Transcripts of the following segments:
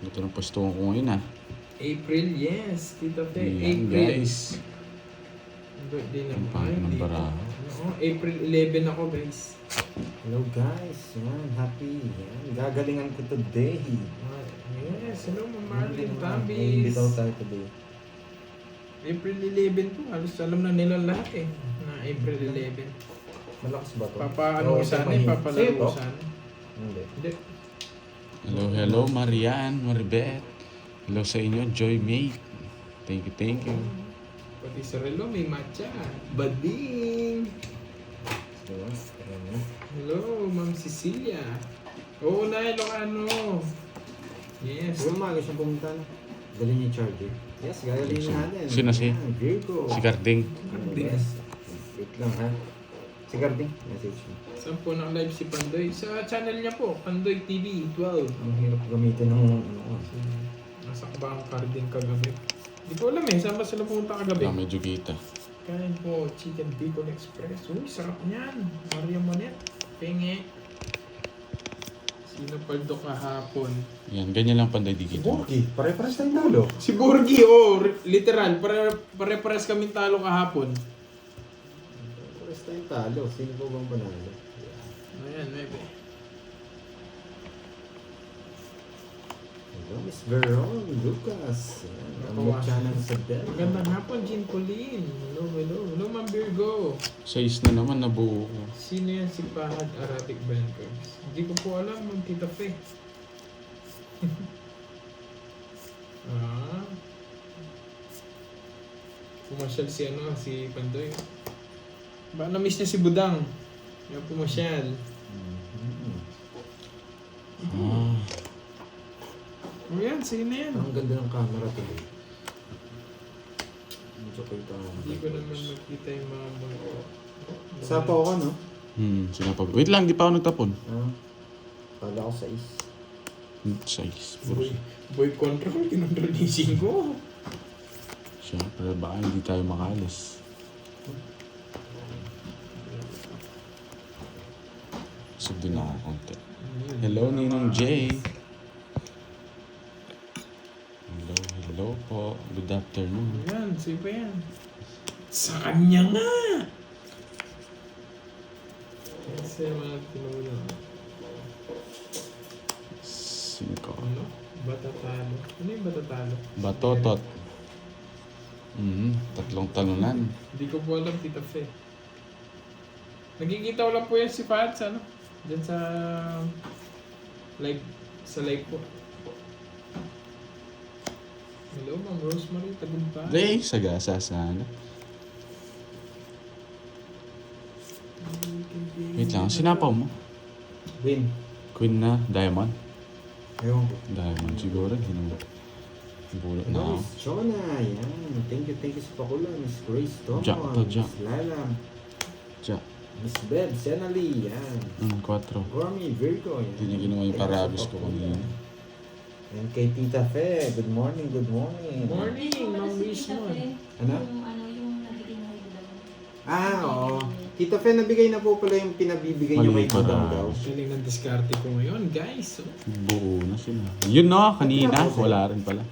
Ito ng pwesto ko ngayon ah. April, yes. Tita Fe, Yan, April. guys. Birthday na Ang mo. pangit ng Hindi pa. baraha. Oo, April 11 ako, guys. Hello guys, yan, happy. Yan, gagalingan ko today. Ah, yes, hello, Ma'am Marlene May Tambis. bitaw tayo today. April 11 po. Halos alam na nila lahat eh. Na April 11. Malakas ba to? Papaano ko sana eh, papalaro ko sana. Hindi. Hindi. Hello, Marian, Maribet. Hello sa inyo, Joy Mate. Thank you. Pati sa relo, may matcha. Bading! Diba? Ayan. Hello, Ma'am Cecilia. Oo na, Ilocano. Yes. Huwag maaga siya pumunta na. Galing niya yung charger. Yes, gagalingin natin. Sino si? Yan, Virgo. Si Carding. Yes. Wait lang ha. Si Carding, message mo. Saan po naka-live si Pandoy? Sa channel niya po, Pandoy TV 12. Ang hirap gamitin ng ano. Nasa ba ang carding kagabi? Hindi ko alam eh, saan ba sila pumunta kagabi? Ah, medyo kita. Kain po, Chicken Bacon Express. Uy, sarap niyan. Mario Monet. Penge. Sino paldo kahapon? Yan, ganyan lang panday di kita. Borgi, pare-pares tayong talo. Si Borgie, oh, literal. Pare-pares kami talo kahapon. Pares tayong talo. Sino po bang panalo? Ayan, maybe. Hello, Miss Veron Lucas. Yan, ang Nakawa. channel sa Del. Magandang hapon, Jean Pauline. Hello, hello. Hello, Ma'am Virgo. 6 na naman nabuo ko. Sino yan si Pahad Arabic Bankers? Hindi ko po alam, Ma'am Tita Fe. Ah. Pumasyal si si Pandoy. Baka na-miss niya si Budang. Kaya pumasyal. Mhm. Ah, O yan, sige na yan. Ang ganda ng camera today. Medyo kita nga. Hindi ko naman makita yung mga mga... Sapa ako, no? sinapag. Wait lang, di pa ako nagtapon. Ah, kala ko sa is. 6. Boy control, kinontrol ni Singo. Siyempre, baka hindi tayo makalis. Sub din ako konti. Hello, Ninong J. Hello po. Good afternoon. Yan, sige pa yan. Sa kanya nga! Kasi mga tinulong. 5. Ano? Batatalo. Ano yung batatalo? Batotot. Tatlong talunan. Hindi ko po alam, Tita Fe. Nagkikita ko lang po yan si Fats, ano? Diyan sa... live. Sa live po. Hello, Ma'am Rosemary. Tagumpay. Hey, sagasa sana. Wait lang, sinapaw mo. Win. Queen na, Diamond. Ewan ko. Diamond siguro, bulot na ako. Miss Chona, yan. Thank you sa pakula. Miss Grace Tomon. Jack to, Jack. Miss Lala. Tja, Miss Beb, Senali, yan. 4. Gormy, Virgo, yan. Hindi niya ginawa yung parabis ko kanina. And kay Tita Fe, good morning, good morning. Morning, Ma'am Wismon. Ano? Yung nabigay na kayo daw. Ah, oo. Tita Fe, nabigay na po pala yung pinabibigay niyo kay Mali Budang para. daw. Galing ng diskarte ko ngayon, guys. Oh. Buo na sila. Yun no, kanina. Wala rin pala.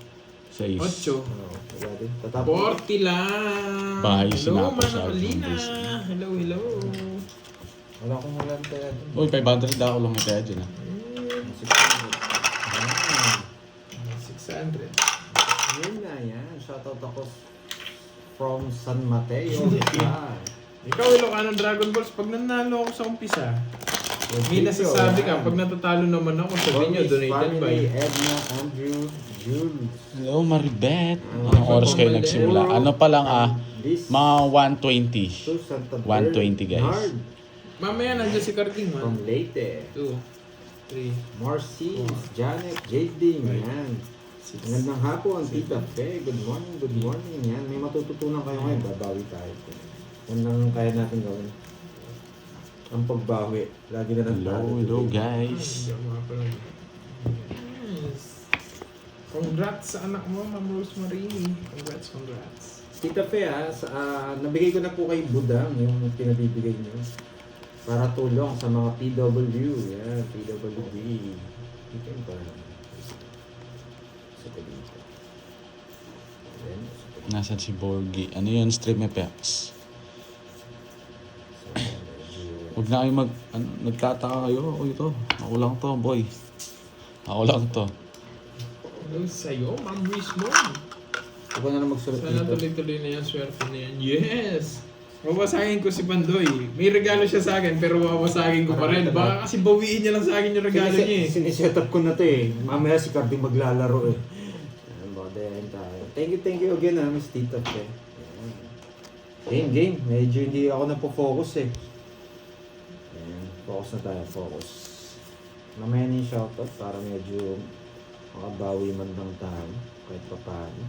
6. 8. Oo, wala din. Tatapos. 40 lang. Bahay Hello, sinapa sa Manang Alina. Alphonse. Hello, hello. Wala akong wala tayo dun. Uy, 500 daw lang ito dyan ah. 600. Yun na yan. Shoutout ako from San Mateo. Rizal. Ikaw, Ilocano Dragon Balls, pag nanalo ako sa umpisa, may nasasabi ka, pag natatalo naman ako, sabihin nyo, donated by. Family, Edna, Andrew, Jules. Hello, Maribet. Anong oras kayo nagsimula? Ano pa lang Liz, mga 120. to Santa 120 guys. Nard Mamaya nandiyan si Carding, from man. Leyte. 2, 3, Marcy, Janet, Jading, yan. Magandang hapon, Tita Fe. Good morning, yan. May matututunan kayo ngayon, babawi tayo. Yan lang kaya natin gawin. Ang pagbawi. Lagi na lang Hello guys. Hindi ako makapalag. Yes. Congrats sa anak mo, Ma'am Rosemary. Congrats. Tita Fe, nabigay ko na po kay Budang yung pinabibigay niyo. Para tulong sa mga PW. Yan, PWD. Ito yung para. Ito dito. Then, Nasaan si Borgie? Ano yun? Stream effects. so, medyo... Huwag na kayo nagtataka kayo. Ako ito. Ako lang to, boy. Ako lang to. Hello sa'yo, Ma'am Rismo. Huwag na magsulat Sana dito. tuloy-tuloy na yan, swerte na yan. Yes! Wawasagin ko si Pandoy. May regalo siya sa akin, pero wawasagin ko pa rin. Baka kasi bawiin niya lang sa akin yung regalo niya eh. Siniset up ko na to eh. Mamaya si Cardi maglalaro eh. Ayan, badayan tayo. Thank you again Miss Tita Fe. Ayan. Game. Medyo hindi ako napofocus eh. Ayan, focus na tayo, focus. Mamaya na yung shoutout para medyo makabawi man lang tayo kahit pa paano.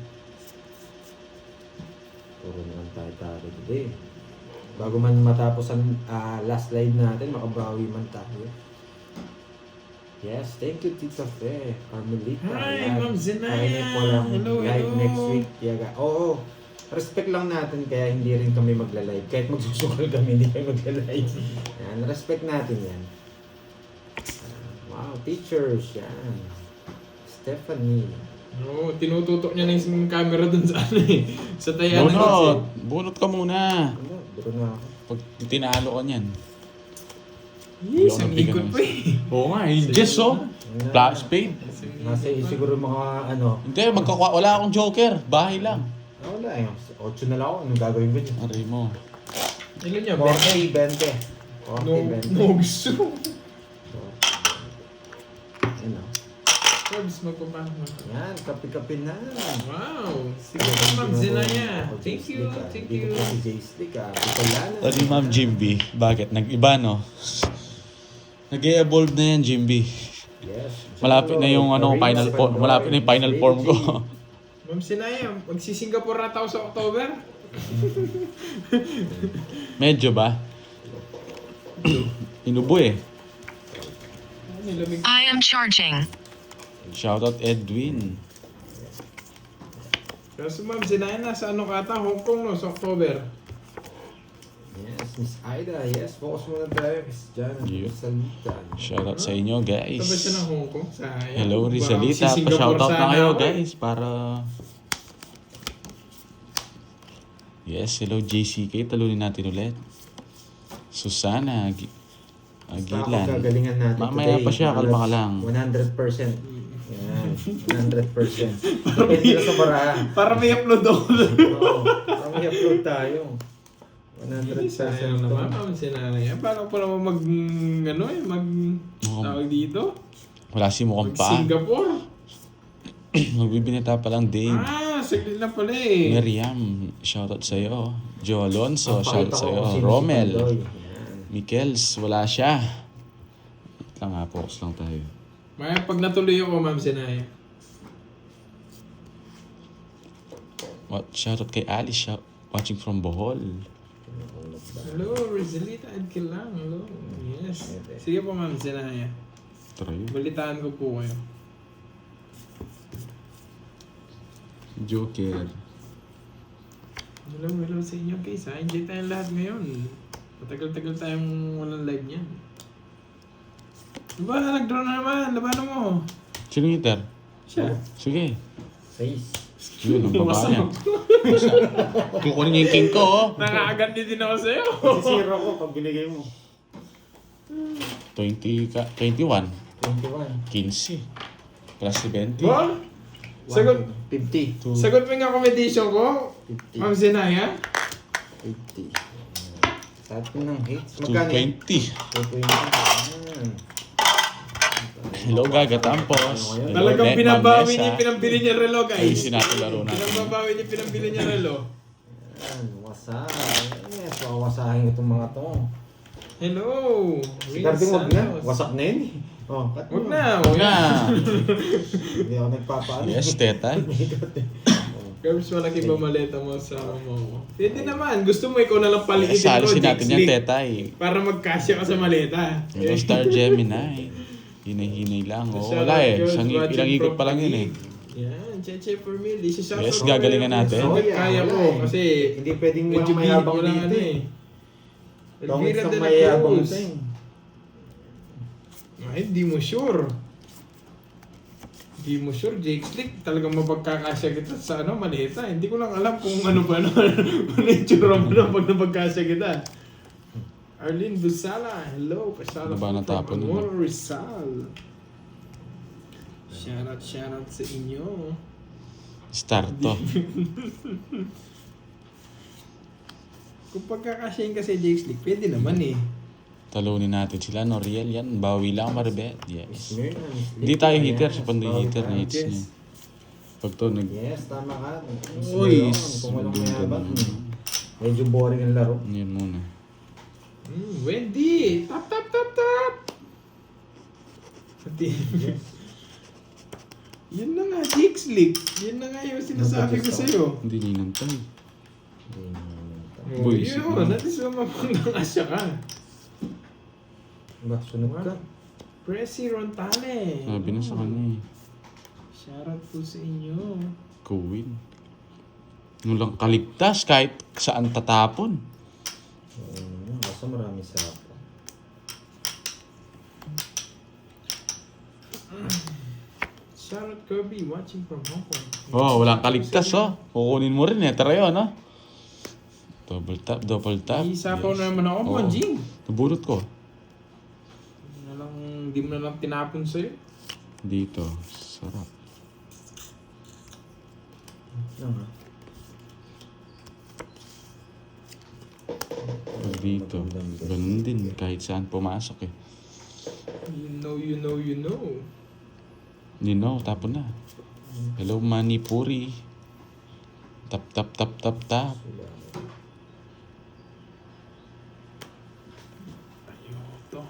Puro na lang tayo today. Bago man matapos ang last live natin, makabawi man tayo. Yes, thank you Tita Fe, Carmelita. Hi, Ma'am Zenaya. Kaya po lang Hello, live hello. next week. Yaga. Oo, respect lang natin kaya hindi rin kami magla-live. Kahit magsusukal kami, hindi kami magla-live. Yan, respect natin yan. Wow, teachers, yan. Stephanie. Oo, tinututok niya na yung camera dun sa ano eh. Sa tayanan Bunot! Bunot ka muna. Ano, duro na ako. Pag tinalo ka niyan. Yes, ang Hindi ako ikot pa eh. Oo nga, yung Jess oh. Flash spade. Nasa siguro mga ano. Hindi, wala akong joker. Bahay lang. Wala eh. 8 na lang ako. Anong gagawin ko dyan? Aray mo. Ilan niya? 40, 20. 40, No, 20. no gusto. Ano? Forbes, magpapahama. Yan, kapi-kapi na. Wow! Sige po, Ma'am Zenaya. Thank you, thank you. Dito po si J-Stick Bicolana. Ano yung Ma'am Jimby? Bakit? Nag-iba no? Nag-evolve na yan, Jimby. Yes. Malapit na yung final form. Malapit na yung final form ko. Ma'am Zenaya, magsi-Singapore na tayo sa October. Medyo ba? Inubo eh. Nilamig. I am charging. Shoutout Edwin. Kasi Ma'am Zenaya, nasa ano kata? Hong Kong no, sa October. Yes, Miss Aida. Yes, focus muna tayo. Miss Jana. Yeah. Salita. Shoutout sa inyo guys. Ito ba siya ng Hong Kong? Sayang. Hello Baka Rizalita. magsi-Singapore Pa-shoutout na sana kayo ako eh. guys para... Yes, hello JCK. Talunin natin ulit. Susana Basta ako Agilan. gagalingan natin Mamaya today. pa siya, kalma ka lang. 100%. Yan, 100%. Depende na sa paraan. Para may upload ako. Oo, para may upload tayo. 100% Sayang naman, Ma'am Zenaya. Paano pa naman ano eh, tawag dito? Wala si mukhang pa. Singapore? Magbibinita pa lang Dave. Saglit na pala eh. Miriam, shoutout sa'yo. Joe Alonso, Pakita shoutout ko sa'yo. kung sino si Romel. Pandoy. Yan. Mikels, wala siya. Wait lang nga, focus lang tayo. Maya, pag natuloy ako, Ma'am Zenaya. Shoutout kay Alice, watching from Bohol. Hello, Rizalita Adkilang. Hello. Yes. Sige po, Ma'am Zenaya. Try. Balitaan ko po kayo. Joker. Hello sa inyo guys ha. Enjoy tayong lahat ngayon. Matagal-tagal tayong walang live niyan. Diba, nag-draw na naman. Labanan mo. Sino hitter? Siya. Sige. 6. Yun, ang baba niya. Kukunin niya yung king ko, oh. Nakakagandi din ako sa'yo. Sisira ko pag binigay mo. 21. 21. 15. Plus 20. Ba? Sagot. 50. Sagot mo yung accommodation ko. 50. Ma'am Zenaya. 50. Sa atin ng hits. Magkano yan? 220. 220. Yan. Hello, Gaga Tampos. Hello, Talagang Net binabawi Mambesa. niya yung pinambili niya relo guys. Ayusin natin laro natin. Pinababawi niya yung pinambili niya relo. Yan. Wasak. Yes, wawasahin itong mga to. Hello. Si Carding wag na. Wasak na yun eh. Oh, cut Huwag mo. na. Huwag na. Hindi ako nagpapaano. Yes, teta. Garbs, malaki ba maleta mo sa mo? Pwede naman. Gusto mo ikaw na lang paliitin Yes, alisin natin yan, Dixley, tetay. para magkasya ka sa maleta. Hello, Star Gemini. Hinay-hinay lang. Oh, Shout wala out, eh. girls, Ilang watching ikot from pa lang yun eh. Yan, Cheche for me. This is Yes, gagalingan natin. Oh, yeah, Kaya wala ko eh. kasi Hindi pwedeng medyo walang mayabang wala dito ano eh. eh. Tongits Elvira ng de la mayabang Cruz. ito eh. Ay, di mo sure. Hindi mo sure, Jake Slick. Talagang mapagkakasya kita sa malita. Hindi ko lang alam kung ano ba ano yung tsura mo na pag napagkasya kita. Arlene Busala, hello. Pasala Ano ba natapon from nun? Amor Rizal. Shoutout sa inyo. Start to. Kung pagkakasyahin kasi Jake Slick, pwede naman eh. Talunin natin sila. Noriel yan. Bawi lang, Maribet. Yes. Smear na, Miss Hindi Lick. tayo Ayan, hitter. Si Pandoy bawal hitter tayo. na hits niya. Pag to nag... Yes, tama ka. Uy, Kung walang sundin ka mayabang, naman. medyo boring ang laro. Yun muna. Wendy! Tap! Pati. Yun na nga, Jake Slick. Yun na nga yung sinasabi ko sa'yo. Hindi ninantay. Oh, Boy, yun, sige. natin sa mapangkakasya ka. Ba, sunod ka. Presi Rontale. Sabi na sa kanya eh. Shoutout po sa inyo. Kuwin. Nulang kaligtas kahit saan tatapon. Basta marami sa ako. Shoutout Kirby watching from Hong Kong. Oh, walang kaligtas oh. Kukunin mo rin eh. Tara yun, no? Double tap. Isapaw na naman ako, Oo. Monjing. Nabulot ko. Hindi mo na lang tinapon sa'yo. Dito. Sarap. Lang ha. Pag dito. Ganun din. Kahit saan pumasok eh. You know. Hindi no, tapon na. Hello, Manipuri. Tap. Ayoko to.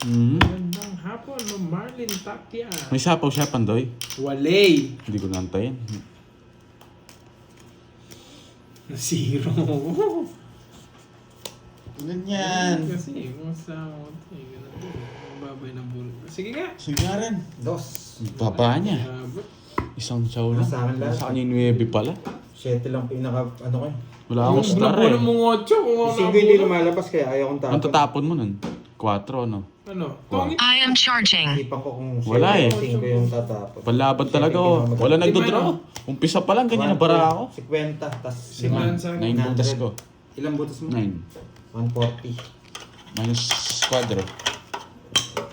Magandang hapon, Marlin Tapia. May sapaw siya, Pandoy. Walay. Hindi ko nantayin. Zero. Ganyan. Kasi, kung sa ako ito, ganun. Mababay na bulo. Sige nga. Sige nga rin. Dos. Baba niya. Abot. Isang chow lang. Sa akin lahat. Sa kanya yung 9 pala. 7 lang pinaka, ano ko eh. Wala akong star eh. Ano mong 8 kung ano Kasi hindi lumalabas kaya ayaw kong Ang tapon. tatapon mo nun? 4, no? Ano? Tongit. I am charging. Ipan ko kung Wala eh. 5 yung tatapon. Palaban talaga oh. Wala nagdodraw. Umpisa pa lang, ganyan na bara ako. 50, tas Simulan sa 9 butas ko. Ilang butas mo? 9. 140. Minus squadro.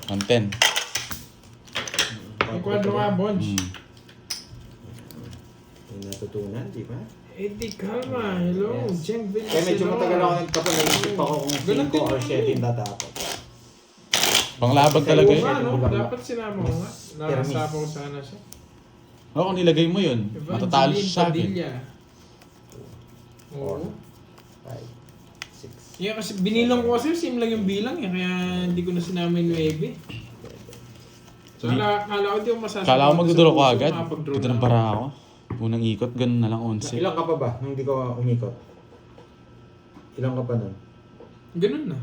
110. May kwadro ka, Bonj. May natutunan, di ba? Eddie Calma, hello. Yes. Jen Villaseñor. Kaya medyo matagal ako nagtapon, naisip ako kung Ganun 5 din or naman 7 yung tatapon. Panglaban talaga Oo yun. nga, no? Bulang- Dapat sinama ko nga. Nakasapaw sana siya. Oo, kung nilagay mo yun, matatalo Evangeline siya sa akin. Padilla. Oo. 5, 6. Yeah, kasi binilang ko kasi same lang yung bilang eh, kaya hindi ko na sinama yung 9. So, kala ko di ko masasabi. Kala ko magdodoro ko agad. Makapag-draw Ito na ng ako. bara ako. Unang ikot, ganun na lang 11. Ilang ka pa ba nung hindi ko umikot? Ilang ka pa nun? Ganun na.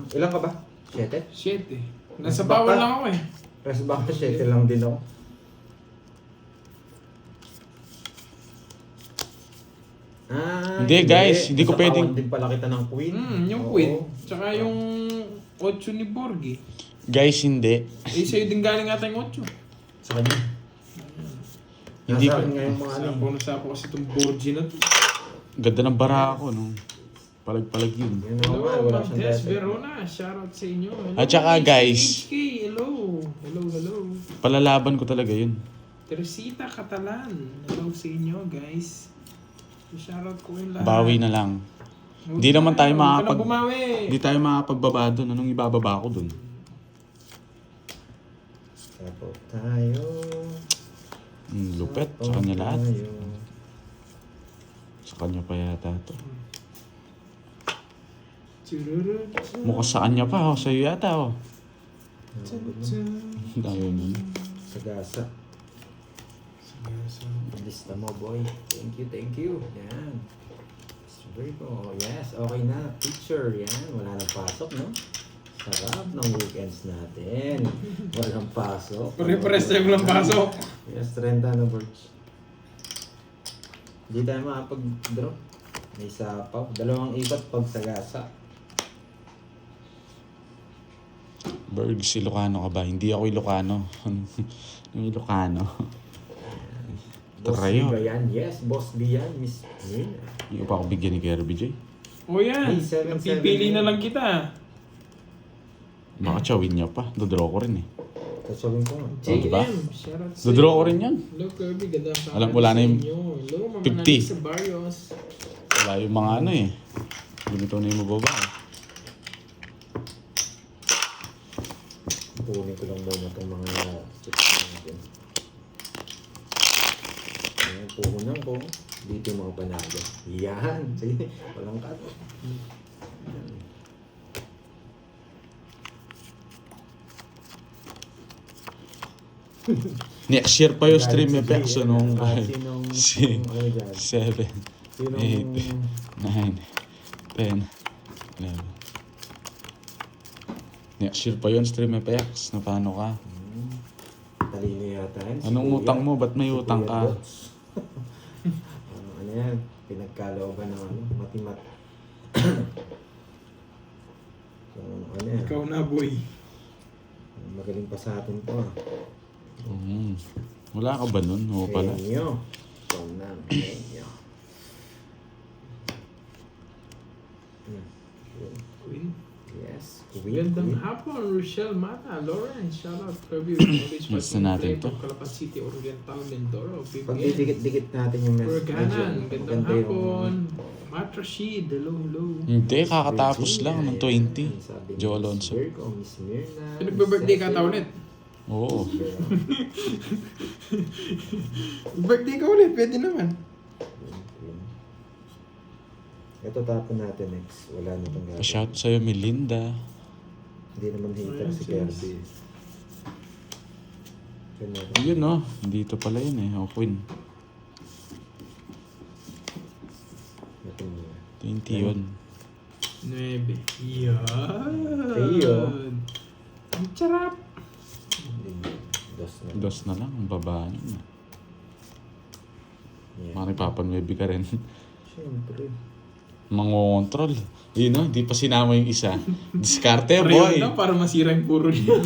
Ilang ka ba? 7? 7. Nasa bawal lang ako eh. Rest baka 7 lang din ako. Hindi, guys, hindi ko Nasa pwedeng- kawan din pala kita ng queen. Yung Oo. queen. Tsaka yung 8 ni Borgi. Guys, hindi. Eh, sa'yo din galing ata yung 8. Sa kanya. Hindi Nasa ko- akin nga yung mga ano. Nasapo kasi itong Borgi na to. Ganda ng bara ako, no? Palag-palag yun. Yun ako nga, Hello, wala Ma'am siyang Tess dati. Verona. Shoutout sa inyo. Hello, At saka, guys. HK, hello. Hello. Palalaban ko talaga yun. Teresita Catalan. Hello sa inyo, guys. Shoutout ko yung lahat. Bawi na lang. Hindi naman tayo Huwag ka makakapag... na bumawi. Hindi tayo makapagbaba doon. Anong ibababa ko doon? Tapos tayo. Lupet. Sa kanya lahat. Tayo. Sa kanya pa yata ito. Chururut. Mukhang sa kanya pa. Oh. Sa'yo yata. Oh. Ayaw nun. Sagasa. Lista mo, boy. Thank you. Yan. Mr. Virgo. Oh, yes, okay na. Picture. Yan. Wala nang pasok, no? Sarap ng weekends natin. Walang pasok. Pare-pares tayo walang pasok. Yes, 30 na birds. Hindi tayo makapag-draw. May sapaw. 2 ikot pag sagasa. Bergs, Ilocano ka ba? Hindi ako Ilocano. Yung Ilocano. Boss Trayo. B ba yan? Yes, Boss B yan, Miss Nina. Hindi ko pa ako bigyan ni Kirby J. O yan, May 7-7 napipili na lang kita. Baka chawin niya pa. Dodraw ko rin eh. Sasabihin ko nga. diba? JM, shout out sa Dodraw ko iyo. rin yan. Hello Kirby, ganda ka. Alam, wala na yung Hello, Mama 50. Nani sa Barrios. Wala yung mga ano eh. Ganito na yung mababa eh. Kunin ko lang muna itong mga chips natin. Ayan, puhunan ko. Dito yung mga panalo. Yan. Sige, walang kato. Next year pa yung stream effects. So nung Sinong... Si- Ano dyan? 7, Sinong... 8, 9, 10, 11. Next year pa yun, stream effects. Na paano ka? Talino yata yan. Si Anong Kuya. utang mo? Ba't may Si utang Kuya ka? Dots. Ano yan? Pinagkalooban ng ano, matimat. So, ano yan? Ikaw na boy. Magaling pa sa atin to ah. Wala ka ba nun? Oo pala. Genyo. Ikaw na. Genyo. Queen. Yes. Queen. Gandang hapon, Rochelle Mata, Lauren, shout out Kirby. Always Miss na natin to. Calapan City, Oriental, Mindoro, Pag BBN. didikit-dikit natin yung Organan, gandang maganda yung- hapon. Matt Rashid, hello, hello. Hindi, kakatapos lang ng 20. Sabi ni Joe Miss Alonso. Virgo, Miss Mirna. Nagbe-birthday ka taon ulit. Oo. Birthday ka ulit, pwede naman. Ito tapon natin next. Wala na itong gagawin. Pa-shout sa'yo, Melinda. Hindi naman hater si Kirby. Ganun. Yun no, dito pala yun eh. O, Queen. Natin muna. 20 yun. 9. Yan. Teo. Ang charap. Dos na. Dos na lang, ang baba nun. Yan. Mga nagpapanwebi ka rin. Siyempre. Mangongontrol. Yun no, hindi pa sinama yung isa. Diskarte, Trio boy. na para masira yung puro niya.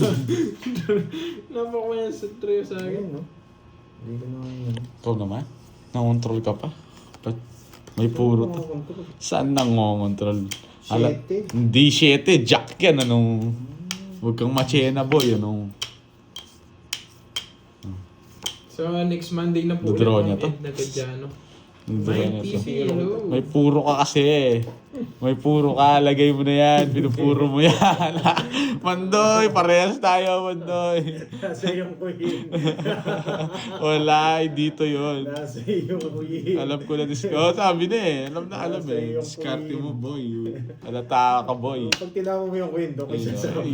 Napako yan sa trio sa akin. Ayun, no? Hindi ko na yun. Ikaw naman, nangontrol ka pa. Ba't may puro to? Saan nangongontrol? Siyete. Hindi 7, jack yan. Anong... Huwag kang machena, boy. Anong... So next Monday na po Dodraw ulit niya ang to. Ed na Gadiano. Hindi May na to. TV, hello. May puro ka kasi eh. May puro ka, lagay mo na yan. Pinupuro mo yan. Mandoy, parehas tayo, Mandoy. Nasa yung queen. Wala, dito yun. Nasa yung queen. Alam ko na oh, sabi na eh. Alam na alam Nasa eh. iyong Diskarte queen. mo, boy. Alata ka, boy. Pag tinama mo yung queen, doon ko siya sa Ay,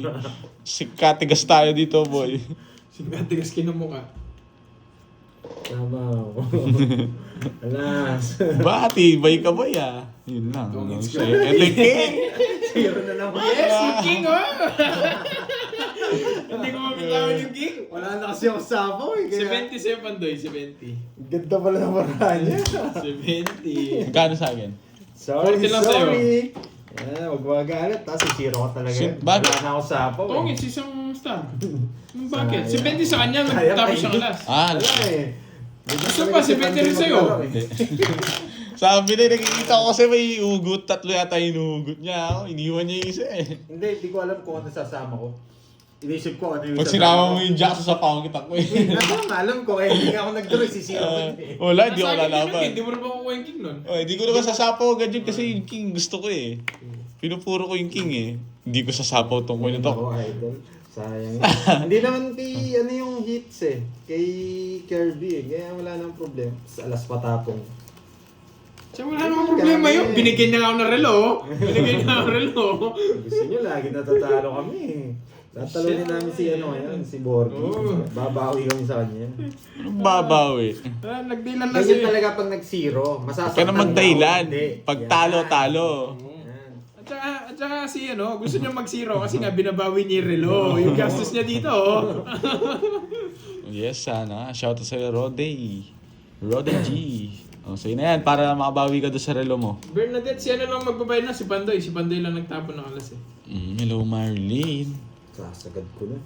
sikatigas tayo dito, boy. Sigatigas kinamukha. Tama ako. Alas. Bati, bay ka, boy ah. Yun lang. Ano, siya. Ito king! Zero na naman. Yes, yung king oh! Hindi ko mabitawan yung king. Wala na kasi ako sabaw eh. Kaya... 70 siya Pandoy, 70. Ganda pala ng maraan niya. 70. Magkano sa akin? Sorry, 40 lang sa'yo. sorry. Huwag magalit. Tapos zero ka talaga. Bakit? Wala na ako sabaw eh. Tongits, isang star. Bakit? 70 sa kanya, Sayang tapos kayo. siyang last. Ah, Wala eh. Gusto pa, 70 rin sa'yo. sabi na, nakikita ko kasi may ugot. Tatlo yata yung inugot niya. Ako, iniwan niya yung isa eh. Hindi ko alam kung ano sasama ko. Inisip ko ano yung Pag sinama mo yung jack sa pangit ako eh. Alam ko eh, hindi nga ako nag-draw, sisira ko eh. Wala, hindi ako Nasa akin lalaban. yung king, Hindi mo rin ba kukuha yung king nun? Oh, hindi ko naman sasapaw agad yun kasi yung king gusto ko eh. Pinupuro ko yung king eh. Hindi ko sasapaw tong coin na to. Ako, idol. Sayang. Hindi naman ano yung hits eh. Kay Kirby eh. Kaya wala nang problem. Sa alas patapong. Siya wala namang problema yun. Binigyan niya nga ako ng relo. Binigyan niya ako ng relo. Gusto nyo, lagi natatalo kami eh. Tatalunin namin si ano ngayon, si Borgie. Oo. Babawi kami sa kanya. Anong babaw eh. Nagdilan na Ganyan siya. talaga pag nag-zero. Huwag Masasaktan ka na magdahilan. Hindi. Pag Yan. talo, talo. Yan. At saka si gusto niya mag-zero kasi nga binabawi niya yung relo. Yung gastos niya dito oh. Yes, sana. Shout out sa'yo, Rode. Rode G. O, sa'yo na yan. Para makabawi ka doon sa relo mo. Bernadette, si lang magbabayad na? Si Pandoy. Si Pandoy lang nagtapon ng alas eh. Hello, Marlene. Sasagad ko na.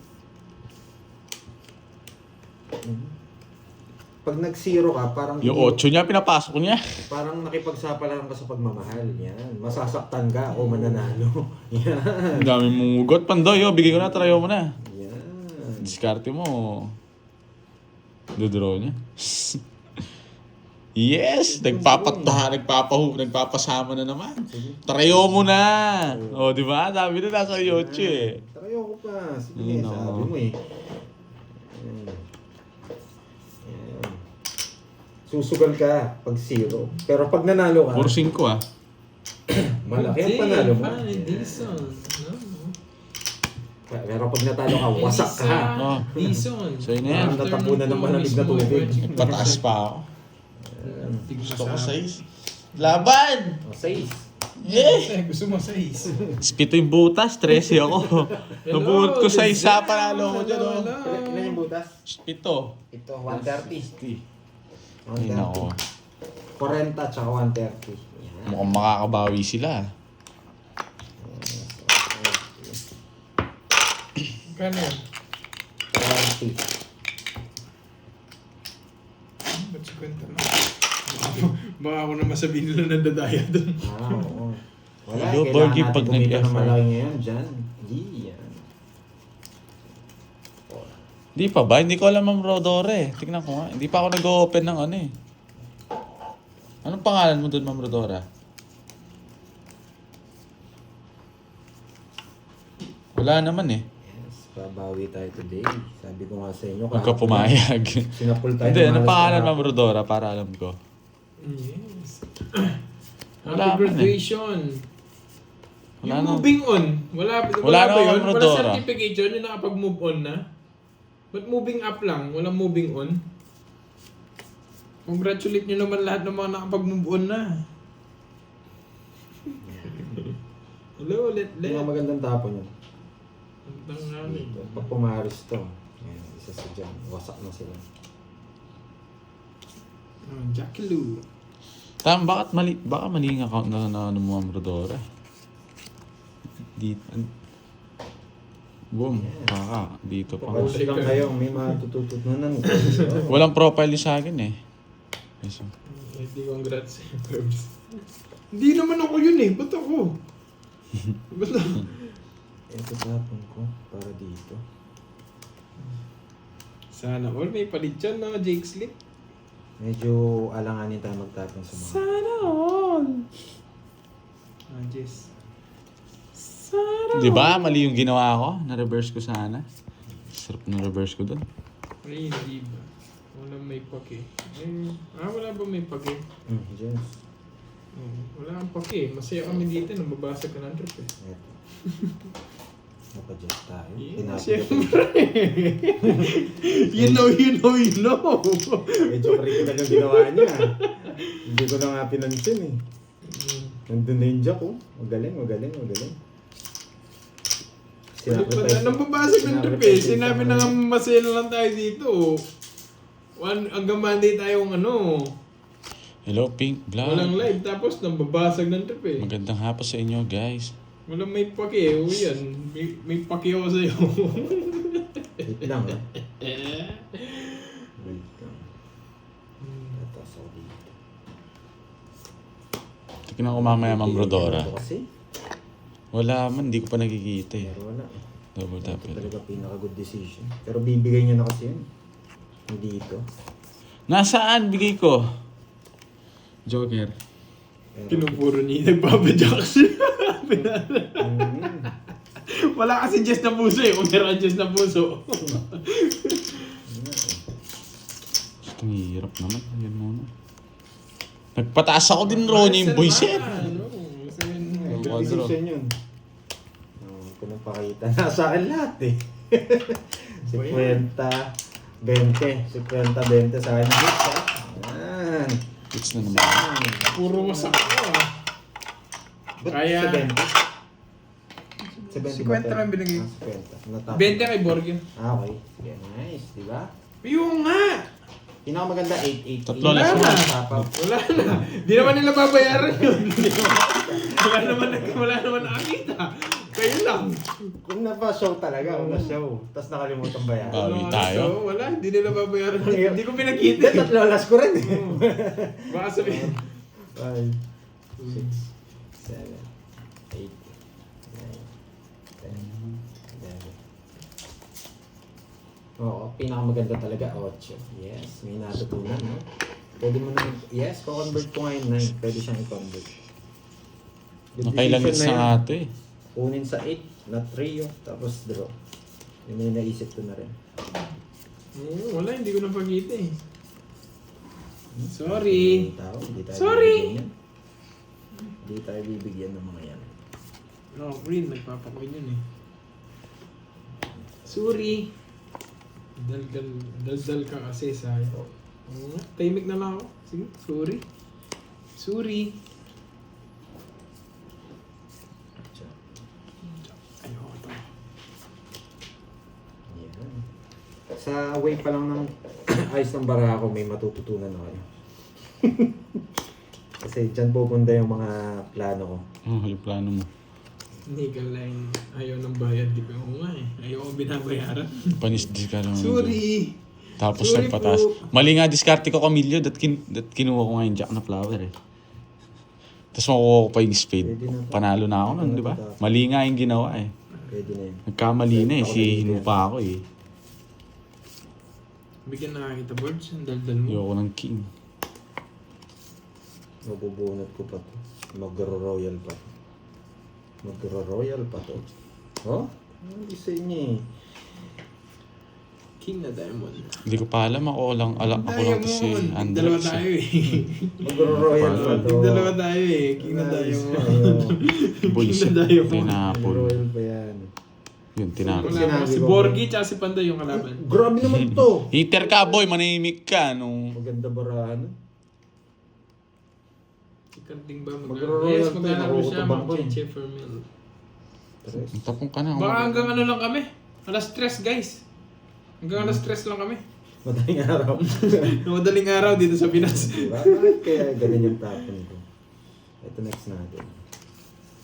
Pag nag-zero ka, parang Yung 8 niya, pinapasok niya. parang nakipagsapalaran ka sa pagmamahal. Yan. Masasaktan ka o mananalo. Yan. Ang dami mong ugot. Pandoy, oh. Bigay ko na, trayo mo na. Yan. Diskarte mo. Dodraw niya. Yes! Nagpapasama na naman. Trayo mo na! O, di ba? Sabi na nasa 8 eh. Tayo ko pa. Sige, No. sabi mo eh. Yan. Yan. Susugal ka pag zero. Pero pag nanalo ka, Puro 5 ah. malaki ang panalo mo. Dison. Pero pag natalo ka, wasak ka. Oh. Dison. Sa'yo na yan. Parang natapunan ng malamig na tubig. Pataas pa ako. Gusto ko 6. Laban! O, 6. Yeah! Gusto mo 6. Spito yung butas, 13 ako. Nabuhod ko sa isa, panalo ko dyan oh. Ilan yung butas? Spito. Ito, 130. Ay, nako. 40 tsaka 130. Yan. Mukhang makakabawi sila. Kano yan? 20. Ba't 50 na? Baka ako na masabihin nila nandadaya doon. Oo. Wala, Hello, kailangan Borgie, natin pag kumita ng nag-effort. malaki ngayon dyan. Yan. Hindi pa ba? Hindi ko alam ang Rodore. Tignan ko nga. Hindi pa ako nag-open ng ano eh. Anong pangalan mo doon, Ma'am Rodora? Wala naman eh. Yes, babawi tayo today. Sabi ko nga sa inyo. Huwag ka pumayag. Sinapul tayo. Hindi, ng anong malas pangalan, kahapon. Ma'am Rodora, para alam ko. Yes. Wala Happy pa graduation. Wala Yung na. moving on. Wala Wala ba na, yun? Ma'am Wala Rodora. certificate yun, yung nakapag-move on na. Ba't moving up lang? Walang moving on? Congratulate nyo naman lahat ng mga nakapag-move on na. Hello, let. Yung mga magandang tapon yun. Ang namin. Dito. Pag pumaris to. Yan, isa sa dyan. Wasak na sila. Jackie Lou. Baka mali yung account na ano mo, Ma'am Rodora. Dito. Boom. Baka. Dito pa. Pag lang kayo, may matututunan. Walang profile yung sa akin eh. Yes, sir. Hindi congrats. Hindi naman ako yun eh. Ba't ako? Ba't ako? Ito tapon ko para dito. Sana all may palit dyan na Jake Slip. Medyo alanganin tayo magtapon sa mga. Sana all. Jess. Sana Di ba? Mali yung ginawa ko. Na-reverse ko sana. Sarap na reverse ko dun. Ay, hindi ba? Walang may pake. Wala ba may pake? Dyan. Wala kang pake. Masaya kami dito nung babasag ka ng trip eh. Ito. Napadjust tayo. Yeah, Pinapit siyempre. You know. Medyo critical yung ginawa niya. Hindi ko na nga pinansin eh. Nandun na yung jack oh. Magaling. Nang babasag ng trip eh. Sinabi na nga masaya na lang tayo dito. Hanggang Monday tayong Hello, Pink Vlog. walang live. Tapos nang babasag ng trip eh. Magandang hapon sa inyo, guys. Walang may pake. O yan. May pake ako sa'yo. Wait lang ah. Wait lang. Tatas ako dito. Tignan ko mamaya, Ma'am Rodora. Ito kasi. Wala man, hindi ko pa nakikita eh. Pero wala. Double tap Ito it. talaga pinaka-good decision. Pero bibigay niya na kasi yun. Hindi ito. Nasaan? Bigay ko. Joker. Pinupuro niya. Nagpapadyak siya. Wala kasi Jess na puso eh. Kung meron Jess na puso. Ang hirap naman. Ayan muna. Nagpataas ako din, Ronnie, yung voice eh. Good decision yun. Ito nang pakita. Nasa akin lahat eh. 50, 20. 50, 20 sa akin. Yan. It's na naman. Puro wasak ko ah. Ba't Kaya- 70? 50 lang binigay. 50. Natapos. 20 kay Borgin. Okay. Sige, nice. Diba? Yung nga! Pinakamaganda 8-8. Tatlo Wala lang. na. Wala na. Di naman nila babayaran yun. Wala naman nakakita. Kayo lang. Kung napa-show talaga, kung na-show. Tapos nakalimutan bayaran. Bawi Wala, tayo. so, wala, hindi nila babayaran. Hindi ko Hindi, pinakita. tatlo alas ko rin eh. Baka sabihin. 5, 6, 7, 8, 9, 10, 11. Oo, pinakamaganda talaga, 8. Yes, may natutunan, no? Pwede mo na, yes, convert ko ngayon 9. Pwede siyang i-convert. Nakailang hits na nga ito eh. Kunin sa 8, na trio, tapos draw. Yun yung naisip ko na rin. Wala, hindi ko napakita eh. Sorry. Hindi tayo Sorry. bibigyan yan. Hindi tayo bibigyan ng mga yan. No, Green, nagpapakoy yun eh. Sorry. Daldal ka kasi sa tahimik na lang ako. Sige, sorry. Sorry. Ayoko to. Yan. Sa way pa lang ng ayos ng bara ako, may matututunan na kayo. Kasi dyan pupunta yung mga plano ko. Oh, yung plano mo. Nickel line. Ayaw ng bayad. Di ba ako nga eh. Ayaw ko binabayaran. Panis-dis ka lang. Sorry. Tapos Sorry nagpatas. po. Mali nga diskarte ko, Camillo. Kinuha ko nga yung jack na flower eh. Tapos makuha ko pa yung spade. Pwede na to. Panalo na ako nun, di ba? Mali nga yung ginawa eh. Pwede na yun. Nagkamali na eh. Si hinupa ako eh. Bigyan na kita boards. Ang daldal mo. Ayoko ng king. Mabubunot ko pa to. Magro-royal pa to. Magro-royal pa to. Oh? Hindi sa inyo eh. King na diamond. Hindi ko pa alam. Ako lang to si Diamond. Dalawa Andres tayo eh. eh. Magro-royal pa to. Dalawa tayo eh. King na diamond. Boys, King na diamond. tinapon. Mag-royal pa yan. Yun, tinapon. Wala Sinabi si ko. Borgi tsaka si Panday yung kalaban. Grabe naman to. Hater ka, boy. Manahimik ka. Nung... Maganda barahan. Si Kanting ba Magro-royal Yes, to, maglalaro siya. nakukutubang ko eh. Mag-cheche for meal. Tres. Tapong ka na. Baka hanggang ano lang kami. Alas 3 guys. Hanggang alas 3 lang kami. Madaling araw. Madaling araw dito sa Pinas. Diba? Bakit kaya ganun yung tapon ko? Ito next natin.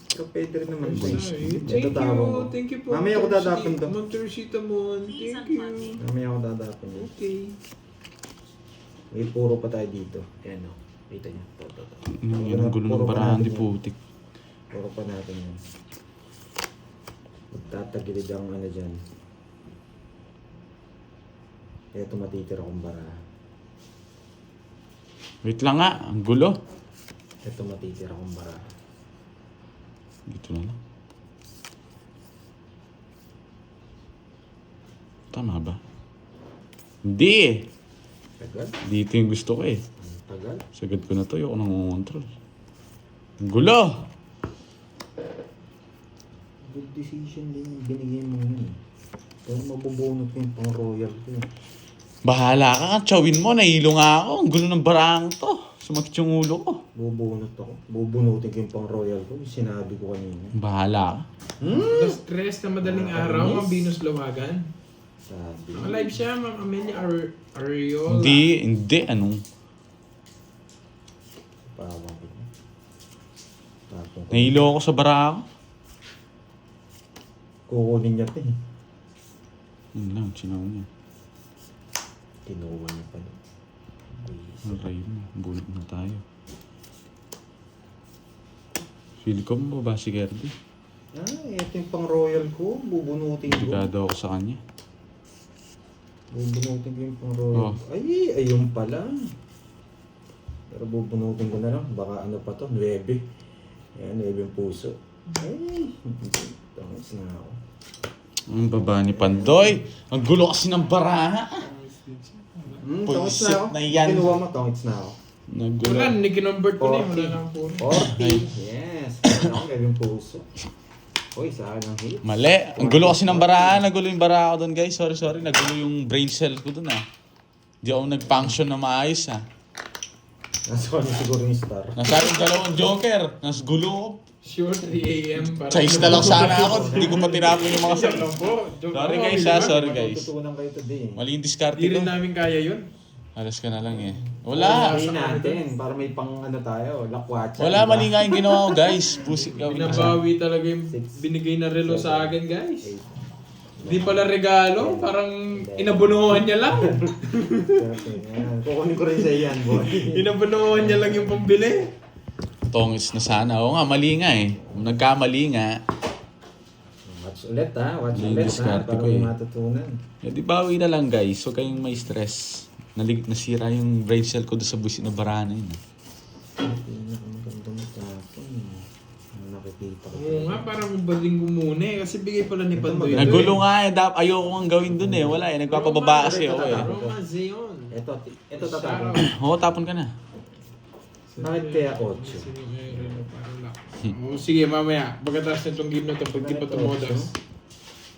Pero pwede rin naman boys. Thank Ito tapon ko. you. Thank you po. Mamaya ako dadapon to. Montersita mo. Thank you. Mamaya ako dadapon yun. Okay. May puro pa tayo dito. Ayan o. Kita niyo. Ito. Yung gulo ng barahan di putik. Puro pa natin yan. Magtatagilid ang ano dyan. Ito matitira kong bara. Wait lang nga. Ang gulo. Ito matitira kong bara. Dito na lang. Tama ba? Hindi eh. Tagal? Dito yung gusto ko eh. Ang tagal? Sagad ko na to. Ayoko nang control. Ang gulo! Good decision din yung binigay mo yun. Pero mabubunot ko yung pang royal ko. Bahala ka. Tsawin mo. Nahilo nga ako. Ang gulo ng barang to. Sumakit yung ulo ko. Bubunot ako. Bubunutin ko yung pang royal ko. Yung sinabi ko kanina. Bahala ka. Alas 3 na madaling araw. Nakakainis. Ang Venus Lawagan. Sabi. Live siya, Ma'am Amelia Ariola. Hindi. Anong? Pawang ko. Tapong ko. Nahilo ako sa barako. Kukunin niya ito eh. Yun lang. Sinaw niya. Kinuha niya pa. Ang rayo mo. Bunot na tayo. Feel ko mo ba si Gerdy? Ito yung pang royal ko. Bubunutin ko. Sigado ako sa kanya. Bubunutin ko yung pang royal. Oh. Ay, ayun pala. Pero bubunutin ko na lang. Baka ano pa to? 9. Ayan, 9 yung puso. Ay, tangis na ako. Ang baba ni Pandoy. Ang gulo kasi ng baraha. Tangis Pulsit na ako. na yan. Kinuha mo, tangis na ako. Nagulo. Wala, nikinumbert ko na yun. 40. Wala lang po. 40. Yes. Ano ako, 9 yung puso. Uy, sa akin ang hit. Mali. Ang gulo kasi ng baraha. Nagulo yung baraha ko doon, guys. Sorry. Nagulo yung brain cell ko doon, ah. Di ako nag-function na maayos, ah. Nasa kanya siguro yung star. Nasa yung dalawang joker. Nas gulo ko. Sure, 3 a.m. para- Size na lang sana ako. Hindi ko pa tinapon yung mga Joke sabi. lang po. Joke Sorry lang. guys, Di ba? Sorry guys. Matutunan kayo today. Mali yung diskarte Di ko. rin namin kaya yun. Alas ka na lang eh. Wala! Sabihin natin, para may pang ano tayo, lakwatsa. Wala, mali nga yung ginawa ko guys. Pusik ka. Binabawi talaga yung binigay na relo sa akin, guys. Di pala regalo, parang inabunuhan niya lang. Kukunin ko rin sa iyan, boy. Inabunuhan niya lang yung pambili. Tongis na sana. Oo nga, mali nga eh. Nagkamali nga. Watch ulit ha, watch Yung ulit ha, diskarte para ko may eh. matutunan. Eh, di bawi na lang guys. Huwag kayong may stress. Nasira yung brain cell ko doon sa busit na barana yun. Pinakamagandang tapon. Nakikita ko. Oo nga, parang bading gumuna eh. Kasi bigay pala ni Pandoy. Nagulo nga eh. Ayoko nga gawin doon eh. Wala eh. Nagpapababa kasi ako eh. Roma Zeon. Ito tatapon. Oo, tapon ka na. Bakit kaya 8? Oh, sige, mamaya. Pagkatapos nitong game na ito, pag di pa tumodas.